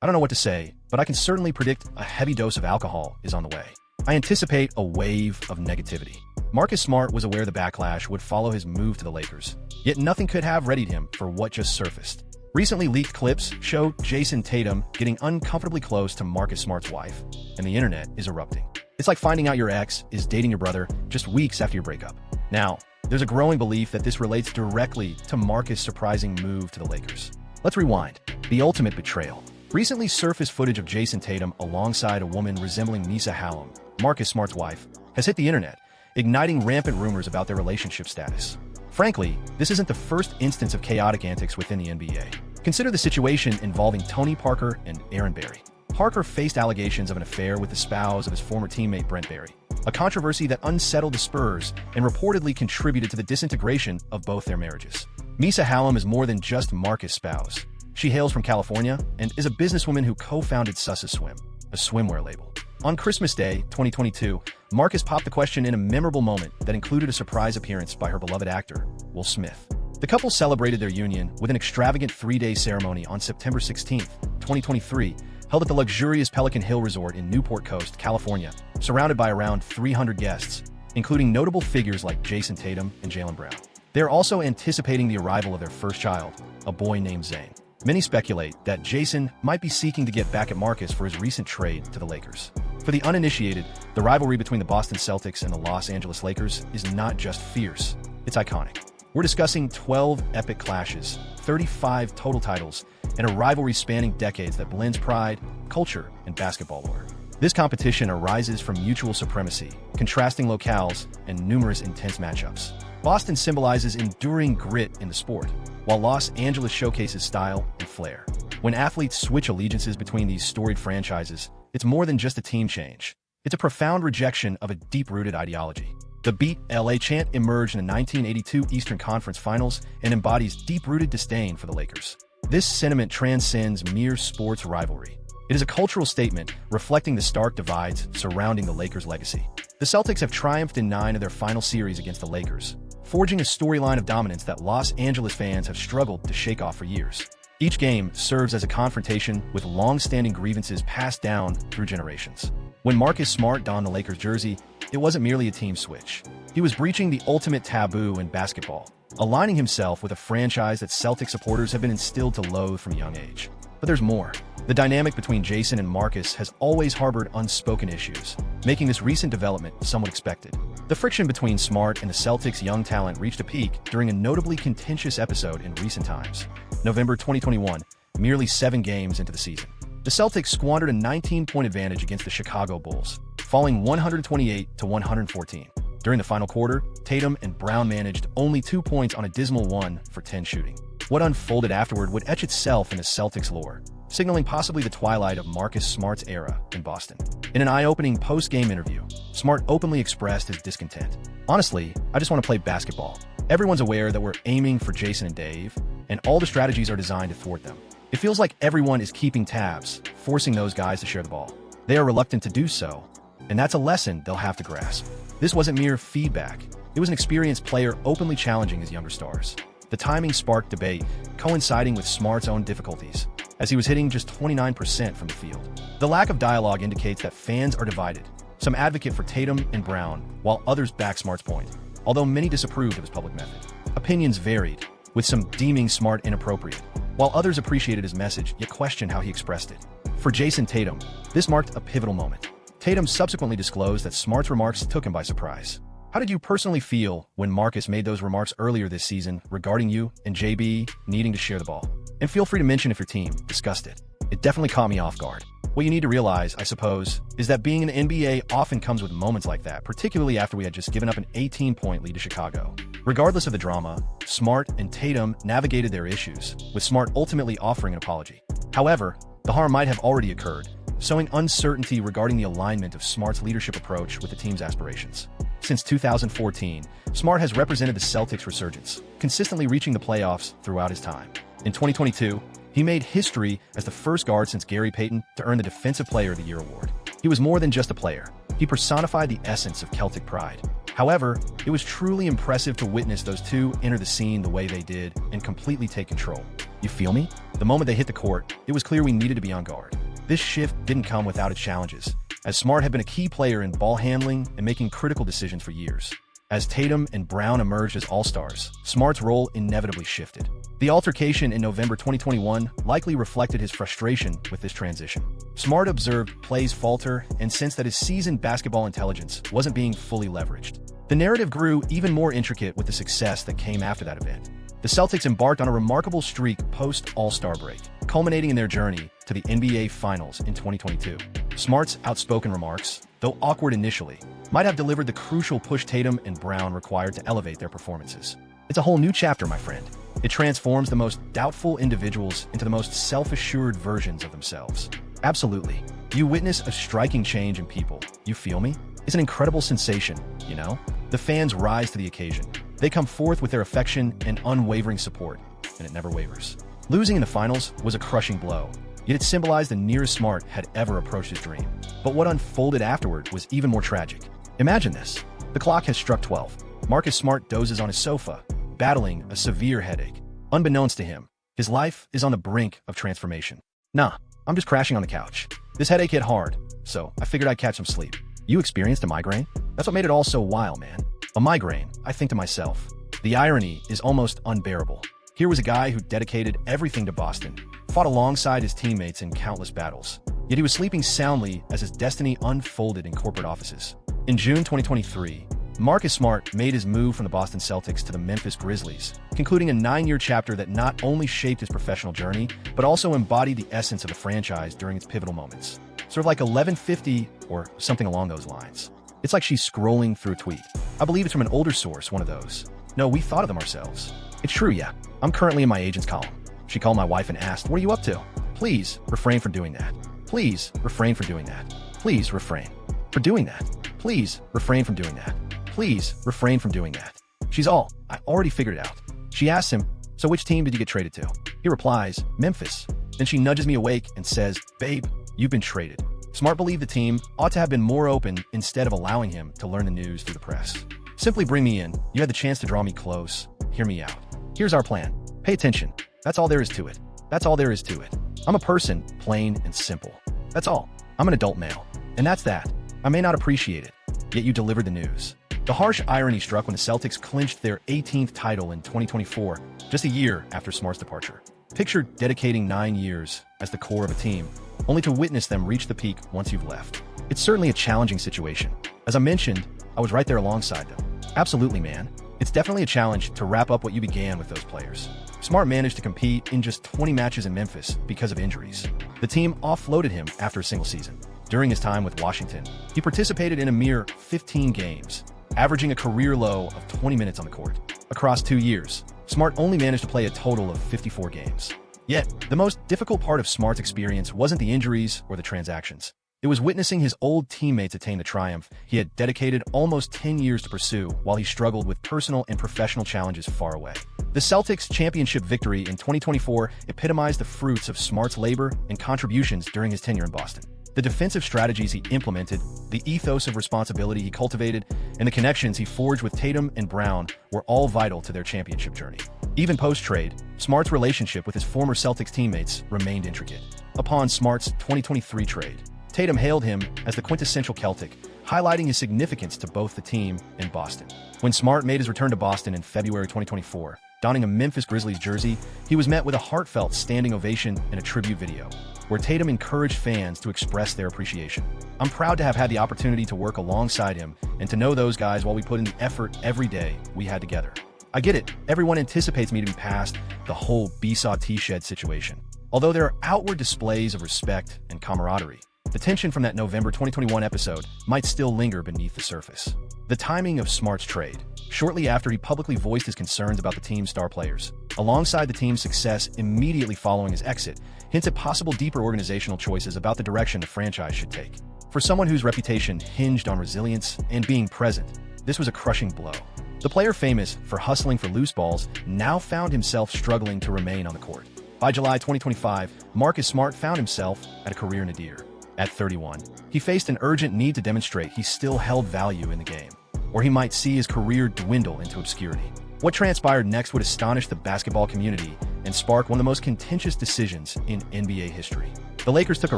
I don't know what to say, but I can certainly predict a heavy dose of alcohol is on the way. I anticipate a wave of negativity. Marcus Smart was aware the backlash would follow his move to the Lakers, yet nothing could have readied him for what just surfaced. Recently leaked clips show Jason Tatum getting uncomfortably close to Marcus Smart's wife, and the internet is erupting. It's like finding out your ex is dating your brother just weeks after your breakup. Now, there's a growing belief that this relates directly to Marcus' surprising move to the Lakers. Let's rewind. The ultimate betrayal. Recently surfaced footage of Jason Tatum alongside a woman resembling Misa Hallam, Marcus Smart's wife, has hit the internet, igniting rampant rumors about their relationship status. Frankly, this isn't the first instance of chaotic antics within the NBA. Consider the situation involving Tony Parker and Aaron Berry. Parker faced allegations of an affair with the spouse of his former teammate Brent Berry, a controversy that unsettled the Spurs and reportedly contributed to the disintegration of both their marriages. Misa Hallam is more than just Marcus' spouse. She hails from California and is a businesswoman who co-founded Sussa Swim, a swimwear label. On Christmas Day, 2022, Marcus popped the question in a memorable moment that included a surprise appearance by her beloved actor, Will Smith. The couple celebrated their union with an extravagant 3-day ceremony on September 16, 2023, held at the luxurious Pelican Hill Resort in Newport Coast, California, surrounded by around 300 guests, including notable figures like Jason Tatum and Jaylen Brown. They are also anticipating the arrival of their first child, a boy named Zane. Many speculate that Jason might be seeking to get back at Marcus for his recent trade to the Lakers. For the uninitiated, the rivalry between the Boston Celtics and the Los Angeles Lakers is not just fierce, it's iconic. We're discussing 12 epic clashes, 35 total titles, and a rivalry spanning decades that blends pride, culture, and basketball lore. This competition arises from mutual supremacy, contrasting locales, and numerous intense matchups. Boston symbolizes enduring grit in the sport, while Los Angeles showcases style and flair. When athletes switch allegiances between these storied franchises, it's more than just a team change. It's a profound rejection of a deep-rooted ideology. The Beat LA chant emerged in the 1982 Eastern Conference Finals and embodies deep-rooted disdain for the Lakers. This sentiment transcends mere sports rivalry. It is a cultural statement reflecting the stark divides surrounding the Lakers' legacy. The Celtics have triumphed in 9 of their final series against the Lakers, forging a storyline of dominance that Los Angeles fans have struggled to shake off for years. Each game serves as a confrontation with long-standing grievances passed down through generations. When Marcus Smart donned the Lakers jersey, it wasn't merely a team switch. He was breaching the ultimate taboo in basketball, aligning himself with a franchise that Celtic supporters have been instilled to loathe from a young age. But there's more. The dynamic between Jason and Marcus has always harbored unspoken issues, making this recent development somewhat expected. The friction between Smart and the Celtics' young talent reached a peak during a notably contentious episode in recent times. November 2021, merely 7 games into the season. The Celtics squandered a 19-point advantage against the Chicago Bulls, falling 128-114. During the final quarter, Tatum and Brown managed only 2 points on a dismal 1 for 10 shooting. What unfolded afterward would etch itself in the Celtics lore, signaling possibly the twilight of Marcus Smart's era in Boston. In an eye-opening post-game interview, Smart openly expressed his discontent. "Honestly, I just want to play basketball. Everyone's aware that we're aiming for Jason and Dave, and all the strategies are designed to thwart them. It feels like everyone is keeping tabs, forcing those guys to share the ball. They are reluctant to do so, and that's a lesson they'll have to grasp." This wasn't mere feedback. It was an experienced player openly challenging his younger stars. The timing sparked debate, coinciding with Smart's own difficulties, as he was hitting just 29% from the field. The lack of dialogue indicates that fans are divided. Some advocate for Tatum and Brown, while others back Smart's point, although many disapproved of his public method. Opinions varied, with some deeming Smart inappropriate, while others appreciated his message yet questioned how he expressed it. For Jason Tatum, this marked a pivotal moment. Tatum subsequently disclosed that Smart's remarks took him by surprise. "How did you personally feel when Marcus made those remarks earlier this season regarding you and JB needing to share the ball? And feel free to mention if your team discussed it. It definitely caught me off guard." What you need to realize, I suppose, is that being in the NBA often comes with moments like that, particularly after we had just given up an 18-point lead to Chicago. Regardless of the drama, Smart and Tatum navigated their issues, with Smart ultimately offering an apology. However, the harm might have already occurred, sowing uncertainty regarding the alignment of Smart's leadership approach with the team's aspirations. Since 2014, Smart has represented the Celtics' resurgence, consistently reaching the playoffs throughout his time. In 2022, he made history as the first guard since Gary Payton to earn the Defensive Player of the Year award. He was more than just a player. He personified the essence of Celtic pride. However, it was truly impressive to witness those two enter the scene the way they did and completely take control. You feel me? The moment they hit the court, it was clear we needed to be on guard. This shift didn't come without its challenges, as Smart had been a key player in ball handling and making critical decisions for years. As Tatum and Brown emerged as all-stars, Smart's role inevitably shifted. The altercation in November 2021 likely reflected his frustration with this transition. Smart observed plays falter and sensed that his seasoned basketball intelligence wasn't being fully leveraged. The narrative grew even more intricate with the success that came after that event. The Celtics embarked on a remarkable streak post-All-Star break, culminating in their journey to the NBA Finals in 2022. Smart's outspoken remarks, though awkward initially, might have delivered the crucial push Tatum and Brown required to elevate their performances. It's a whole new chapter, my friend. It transforms the most doubtful individuals into the most self-assured versions of themselves. Absolutely. You witness a striking change in people. You feel me? It's an incredible sensation, you know? The fans rise to the occasion. They come forth with their affection and unwavering support, and it never wavers. Losing in the finals was a crushing blow, yet it symbolized the nearest Smart had ever approached his dream. But what unfolded afterward was even more tragic. Imagine this. The clock has struck 12. Marcus Smart dozes on his sofa, battling a severe headache. Unbeknownst to him, his life is on the brink of transformation. Nah, I'm just crashing on the couch. This headache hit hard, so I figured I'd catch some sleep. You experienced a migraine? That's what made it all so wild, man. A migraine, I think to myself. The irony is almost unbearable. Here was a guy who dedicated everything to Boston, fought alongside his teammates in countless battles. Yet he was sleeping soundly as his destiny unfolded in corporate offices. In June 2023, Marcus Smart made his move from the Boston Celtics to the Memphis Grizzlies, concluding a 9-year chapter that not only shaped his professional journey, but also embodied the essence of the franchise during its pivotal moments. Sort of like 1150 or something along those lines. It's like she's scrolling through a tweet. I believe it's from an older source, one of those. No, we thought of them ourselves. It's true, yeah. I'm currently in my agent's column. She called my wife and asked, "What are you up to?" Please refrain from doing that. Please refrain from doing that. Please refrain for doing that. Please refrain from doing that. Please refrain from doing that. She's all, "I already figured it out." She asks him, "So which team did you get traded to?" He replies, "Memphis." Then she nudges me awake and says, "Babe, you've been traded." Smart believed the team ought to have been more open instead of allowing him to learn the news through the press. "Simply bring me in. You had the chance to draw me close. Hear me out. Here's our plan. Pay attention. That's all there is to it. That's all there is to it. I'm a person, plain and simple. That's all. I'm an adult male. And that's that. I may not appreciate it, yet you delivered the news." The harsh irony struck when the Celtics clinched their 18th title in 2024, just a year after Smart's departure. Picture dedicating 9 years as the core of a team, only to witness them reach the peak once you've left. It's certainly a challenging situation. As I mentioned, I was right there alongside them. Absolutely, man. It's definitely a challenge to wrap up what you began with those players. Smart managed to compete in just 20 matches in Memphis because of injuries. The team offloaded him after a single season. During his time with Washington, he participated in a mere 15 games, averaging a career low of 20 minutes on the court. Across 2 years, Smart only managed to play a total of 54 games. Yet, the most difficult part of Smart's experience wasn't the injuries or the transactions. It was witnessing his old teammates attain the triumph he had dedicated almost 10 years to pursue while he struggled with personal and professional challenges far away. The Celtics' championship victory in 2024 epitomized the fruits of Smart's labor and contributions during his tenure in Boston. The defensive strategies he implemented, the ethos of responsibility he cultivated, and the connections he forged with Tatum and Brown were all vital to their championship journey. Even post-trade, Smart's relationship with his former Celtics teammates remained intricate. Upon Smart's 2023 trade, Tatum hailed him as the quintessential Celtic, highlighting his significance to both the team and Boston. When Smart made his return to Boston in February 2024, donning a Memphis Grizzlies jersey, he was met with a heartfelt standing ovation and a tribute video, where Tatum encouraged fans to express their appreciation. "I'm proud to have had the opportunity to work alongside him and to know those guys while we put in the effort every day we had together. I get it, everyone anticipates me to be past the whole B-Saw T-Shed situation. Although there are outward displays of respect and camaraderie, the tension from that November 2021 episode might still linger beneath the surface." The timing of Smart's trade, shortly after he publicly voiced his concerns about the team's star players, alongside the team's success immediately following his exit, hints at possible deeper organizational choices about the direction the franchise should take. For someone whose reputation hinged on resilience and being present, this was a crushing blow. The player famous for hustling for loose balls now found himself struggling to remain on the court. By July 2025, Marcus Smart found himself at a career nadir. At 31, he faced an urgent need to demonstrate he still held value in the game, or he might see his career dwindle into obscurity. What transpired next would astonish the basketball community and spark one of the most contentious decisions in NBA history. The Lakers took a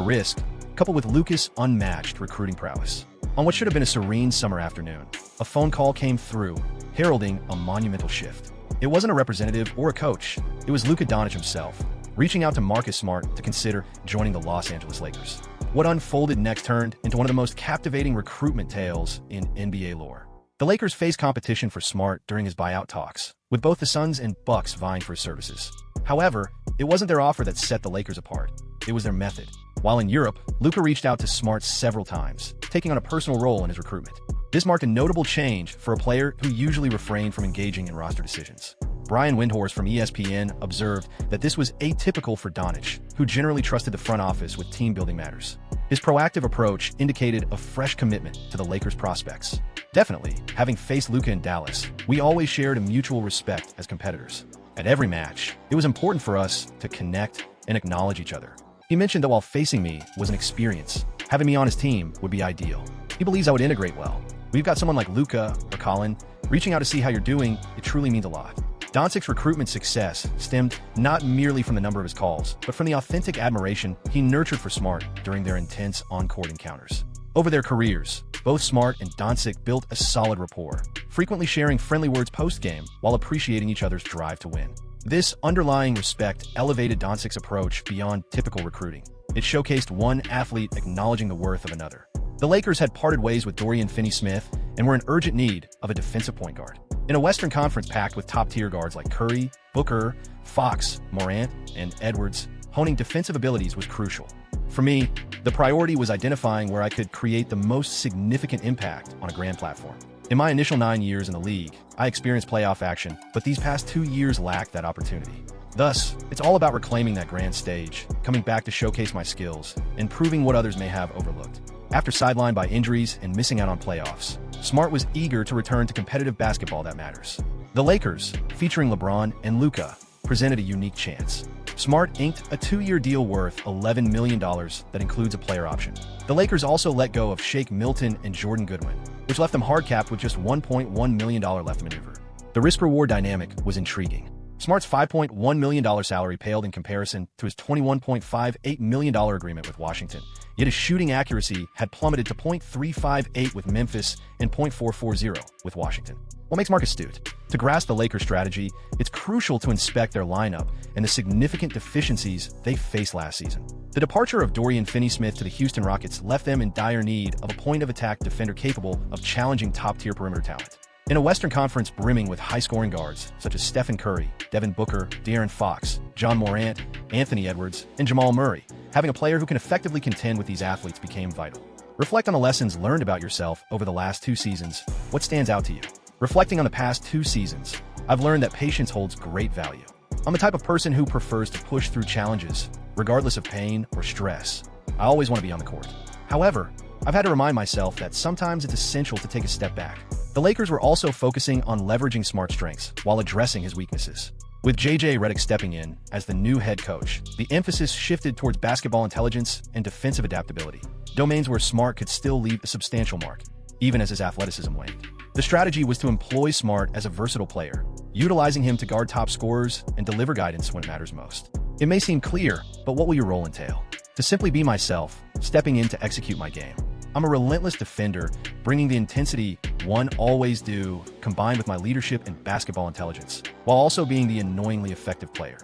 risk, coupled with Luka's unmatched recruiting prowess. On what should have been a serene summer afternoon, a phone call came through, heralding a monumental shift. It wasn't a representative or a coach, it was Luka Doncic himself, reaching out to Marcus Smart to consider joining the Los Angeles Lakers. What unfolded next turned into one of the most captivating recruitment tales in NBA lore. The Lakers faced competition for Smart during his buyout talks, with both the Suns and Bucks vying for his services. However, it wasn't their offer that set the Lakers apart, it was their method. While in Europe, Luka reached out to Smart several times, taking on a personal role in his recruitment. This marked a notable change for a player who usually refrained from engaging in roster decisions. Brian Windhorst from ESPN observed that this was atypical for Doncic, who generally trusted the front office with team-building matters. His proactive approach indicated a fresh commitment to the Lakers' prospects. Definitely, having faced Luka in Dallas, we always shared a mutual respect as competitors. At every match, it was important for us to connect and acknowledge each other. He mentioned that while facing me was an experience, having me on his team would be ideal. He believes I would integrate well. We've got someone like Luka or Colin reaching out to see how you're doing, it truly means a lot. Doncic's recruitment success stemmed not merely from the number of his calls, but from the authentic admiration he nurtured for Smart during their intense on-court encounters. Over their careers, both Smart and Doncic built a solid rapport, frequently sharing friendly words post-game while appreciating each other's drive to win. This underlying respect elevated Doncic's approach beyond typical recruiting. It showcased one athlete acknowledging the worth of another. The Lakers had parted ways with Dorian Finney-Smith and were in urgent need of a defensive point guard. In a Western Conference packed with top-tier guards like Curry, Booker, Fox, Morant, and Edwards, honing defensive abilities was crucial. For me, the priority was identifying where I could create the most significant impact on a grand platform. In my initial 9 years in the league, I experienced playoff action, but these past 2 years lacked that opportunity. Thus, it's all about reclaiming that grand stage, coming back to showcase my skills, and proving what others may have overlooked. After sidelined by injuries and missing out on playoffs, Smart was eager to return to competitive basketball that matters. The Lakers, featuring LeBron and Luka, presented a unique chance. Smart inked a 2-year deal worth $11 million that includes a player option. The Lakers also let go of Shake Milton and Jordan Goodwin, which left them hard-capped with just $1.1 million left to maneuver. The risk-reward dynamic was intriguing. Smart's $5.1 million salary paled in comparison to his $21.58 million agreement with Washington, yet his shooting accuracy had plummeted to .358 with Memphis and .440 with Washington. What makes Mark astute? To grasp the Lakers' strategy, it's crucial to inspect their lineup and the significant deficiencies they faced last season. The departure of Dorian Finney-Smith to the Houston Rockets left them in dire need of a point-of-attack defender capable of challenging top-tier perimeter talent. In a Western Conference brimming with high-scoring guards such as Stephen Curry, Devin Booker, De'Aaron Fox, John Morant, Anthony Edwards, and Jamal Murray, having a player who can effectively contend with these athletes became vital. Reflect on the lessons learned about yourself over the last 2 seasons. What stands out to you? Reflecting on the past 2 seasons, I've learned that patience holds great value. I'm the type of person who prefers to push through challenges, regardless of pain or stress. I always want to be on the court. However, I've had to remind myself that sometimes it's essential to take a step back. The Lakers were also focusing on leveraging Smart's strengths while addressing his weaknesses. With J.J. Redick stepping in as the new head coach, the emphasis shifted towards basketball intelligence and defensive adaptability, domains where Smart could still leave a substantial mark, even as his athleticism waned. The strategy was to employ Smart as a versatile player, utilizing him to guard top scorers and deliver guidance when it matters most. It may seem clear, but what will your role entail? To simply be myself, stepping in to execute my game. I'm a relentless defender, bringing the intensity one always do, combined with my leadership and basketball intelligence, while also being the annoyingly effective player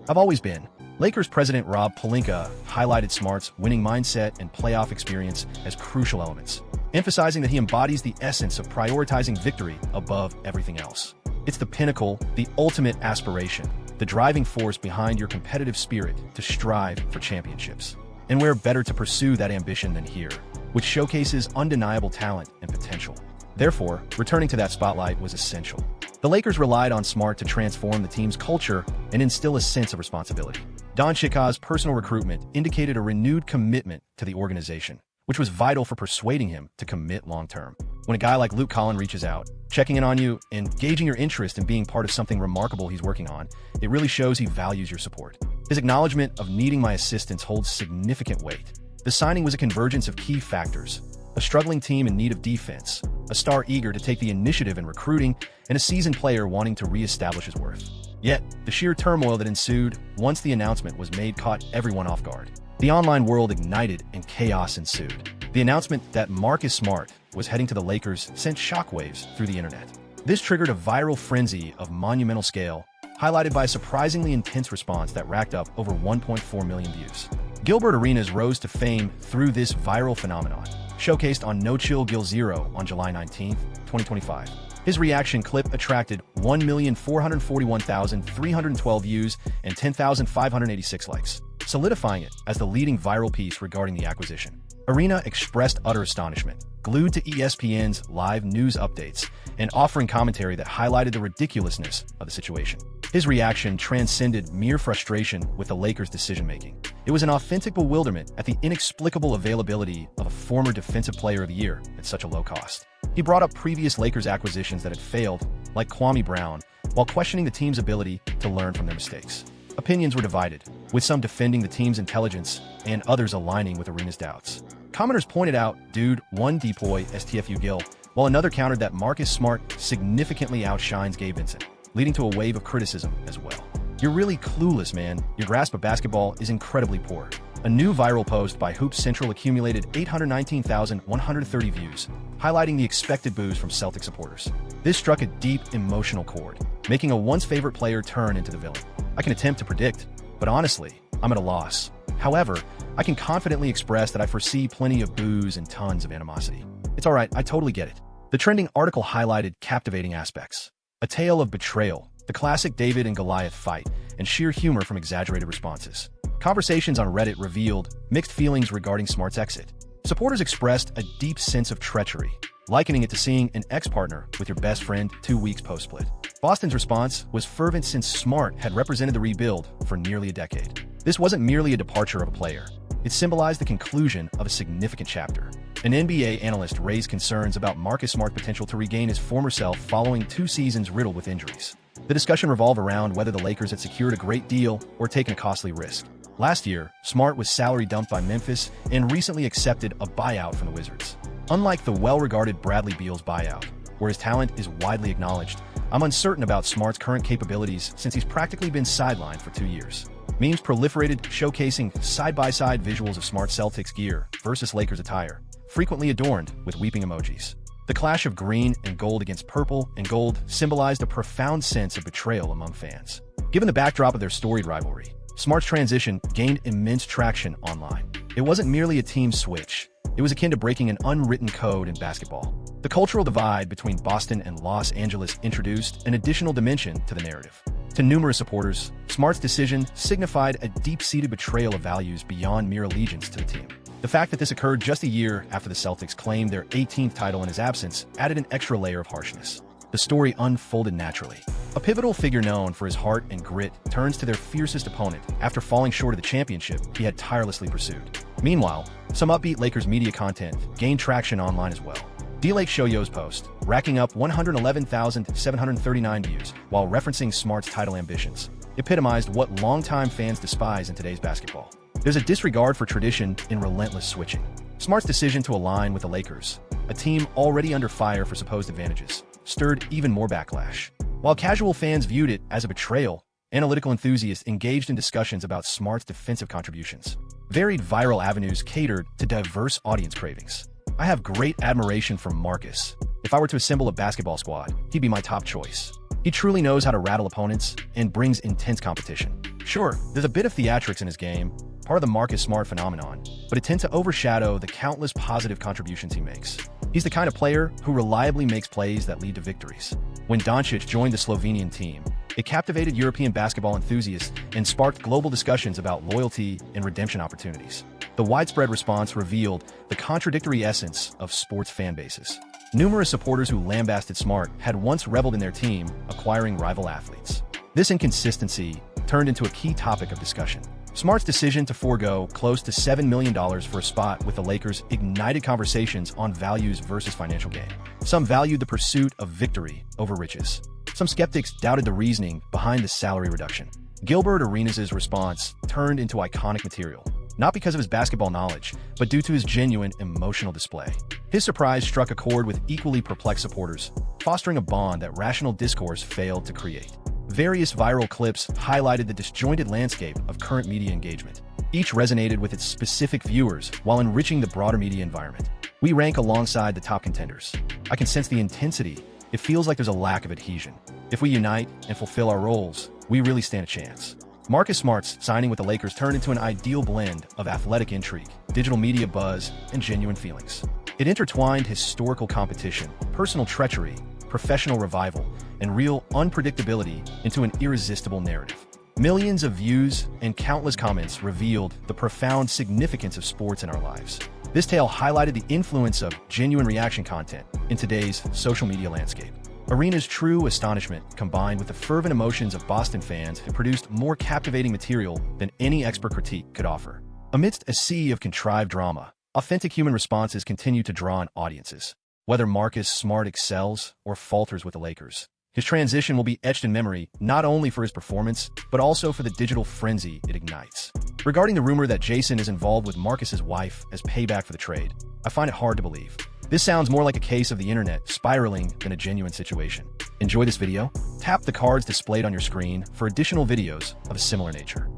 I've always been. Lakers president Rob Pelinka highlighted Smart's winning mindset and playoff experience as crucial elements, emphasizing that he embodies the essence of prioritizing victory above everything else. It's the pinnacle, the ultimate aspiration, the driving force behind your competitive spirit to strive for championships. And where better to pursue that ambition than here, which showcases undeniable talent and potential. Therefore, returning to that spotlight was essential. The Lakers relied on Smart to transform the team's culture and instill a sense of responsibility. Doncic's personal recruitment indicated a renewed commitment to the organization, which was vital for persuading him to commit long-term. When a guy like Luke Collin reaches out, checking in on you and gauging your interest in being part of something remarkable he's working on, it really shows he values your support. His acknowledgement of needing my assistance holds significant weight. The signing was a convergence of key factors: a struggling team in need of defense, a star eager to take the initiative in recruiting, and a seasoned player wanting to reestablish his worth. Yet, the sheer turmoil that ensued once the announcement was made caught everyone off guard. The online world ignited and chaos ensued. The announcement that Marcus Smart was heading to the Lakers sent shockwaves through the internet. This triggered a viral frenzy of monumental scale, highlighted by a surprisingly intense response that racked up over 1.4 million views. Gilbert Arenas rose to fame through this viral phenomenon, showcased on No Chill Gil Zero on July 19, 2025. His reaction clip attracted 1,441,312 views and 10,586 likes, solidifying it as the leading viral piece regarding the acquisition. Arena expressed utter astonishment, glued to ESPN's live news updates, and offering commentary that highlighted the ridiculousness of the situation. His reaction transcended mere frustration with the Lakers' decision-making. It was an authentic bewilderment at the inexplicable availability of a former Defensive Player of the Year at such a low cost. He brought up previous Lakers acquisitions that had failed, like Kwame Brown, while questioning the team's ability to learn from their mistakes. Opinions were divided, with some defending the team's intelligence and others aligning with Arenas' doubts. Commenters pointed out, "Dude, one depoy STFU Gil," while another countered that Marcus Smart significantly outshines Gabe Vincent, leading to a wave of criticism as well. "You're really clueless, man. Your grasp of basketball is incredibly poor." A new viral post by Hoops Central accumulated 819,130 views, highlighting the expected boos from Celtics supporters. This struck a deep emotional chord, making a once-favorite player turn into the villain. I can attempt to predict, but honestly, I'm at a loss. However, I can confidently express that I foresee plenty of boos and tons of animosity. It's alright, I totally get it. The trending article highlighted captivating aspects. A tale of betrayal, the classic David and Goliath fight, and sheer humor from exaggerated responses. Conversations on Reddit revealed mixed feelings regarding Smart's exit. Supporters expressed a deep sense of treachery, likening it to seeing an ex-partner with your best friend 2 weeks post-split. Boston's response was fervent since Smart had represented the rebuild for nearly a decade. This wasn't merely a departure of a player. It symbolized the conclusion of a significant chapter. An NBA analyst raised concerns about Marcus Smart's potential to regain his former self following 2 seasons riddled with injuries. The discussion revolved around whether the Lakers had secured a great deal or taken a costly risk. Last year, Smart was salary dumped by Memphis and recently accepted a buyout from the Wizards. Unlike the well-regarded Bradley Beal's buyout, where his talent is widely acknowledged, I'm uncertain about Smart's current capabilities since he's practically been sidelined for 2 years. Memes proliferated, showcasing side-by-side visuals of Smart Celtics gear versus Lakers attire, frequently adorned with weeping emojis. The clash of green and gold against purple and gold symbolized a profound sense of betrayal among fans. Given the backdrop of their storied rivalry, Smart's transition gained immense traction online. It wasn't merely a team switch. It was akin to breaking an unwritten code in basketball. The cultural divide between Boston and Los Angeles introduced an additional dimension to the narrative. To numerous supporters, Smart's decision signified a deep-seated betrayal of values beyond mere allegiance to the team. The fact that this occurred just a year after the Celtics claimed their 18th title in his absence added an extra layer of harshness. The story unfolded naturally. A pivotal figure known for his heart and grit turns to their fiercest opponent after falling short of the championship he had tirelessly pursued. Meanwhile, some upbeat Lakers media content gained traction online as well. D-Lake Shoyo's post, racking up 111,739 views while referencing Smart's title ambitions, epitomized what longtime fans despise in today's basketball. There's a disregard for tradition in relentless switching. Smart's decision to align with the Lakers, a team already under fire for supposed advantages, stirred even more backlash. While casual fans viewed it as a betrayal, analytical enthusiasts engaged in discussions about Smart's defensive contributions. Varied viral avenues catered to diverse audience cravings. I have great admiration for Marcus. If I were to assemble a basketball squad, he'd be my top choice. He truly knows how to rattle opponents and brings intense competition. Sure, there's a bit of theatrics in his game, part of the Marcus Smart phenomenon, but it tends to overshadow the countless positive contributions he makes. He's the kind of player who reliably makes plays that lead to victories. When Doncic joined the Slovenian team, it captivated European basketball enthusiasts and sparked global discussions about loyalty and redemption opportunities. The widespread response revealed the contradictory essence of sports fan bases. Numerous supporters who lambasted Smart had once reveled in their team acquiring rival athletes. This inconsistency turned into a key topic of discussion. Smart's decision to forego close to $7 million for a spot with the Lakers ignited conversations on values versus financial gain. Some valued the pursuit of victory over riches. Some skeptics doubted the reasoning behind the salary reduction. Gilbert Arenas' response turned into iconic material, not because of his basketball knowledge, but due to his genuine emotional display. His surprise struck a chord with equally perplexed supporters, fostering a bond that rational discourse failed to create. Various viral clips highlighted the disjointed landscape of current media engagement. Each resonated with its specific viewers while enriching the broader media environment. We rank alongside the top contenders. I can sense the intensity. It feels like there's a lack of adhesion. If we unite and fulfill our roles, we really stand a chance. Marcus Smart's signing with the Lakers turned into an ideal blend of athletic intrigue, digital media buzz, and genuine feelings. It intertwined historical competition, personal treachery, professional revival, and real unpredictability into an irresistible narrative. Millions of views and countless comments revealed the profound significance of sports in our lives. This tale highlighted the influence of genuine reaction content in today's social media landscape. Arena's true astonishment, combined with the fervent emotions of Boston fans, have produced more captivating material than any expert critique could offer. Amidst a sea of contrived drama, authentic human responses continue to draw in audiences. Whether Marcus Smart excels or falters with the Lakers, his transition will be etched in memory not only for his performance, but also for the digital frenzy it ignites. Regarding the rumor that Jason is involved with Marcus's wife as payback for the trade, I find it hard to believe. This sounds more like a case of the internet spiraling than a genuine situation. Enjoy this video? Tap the cards displayed on your screen for additional videos of a similar nature.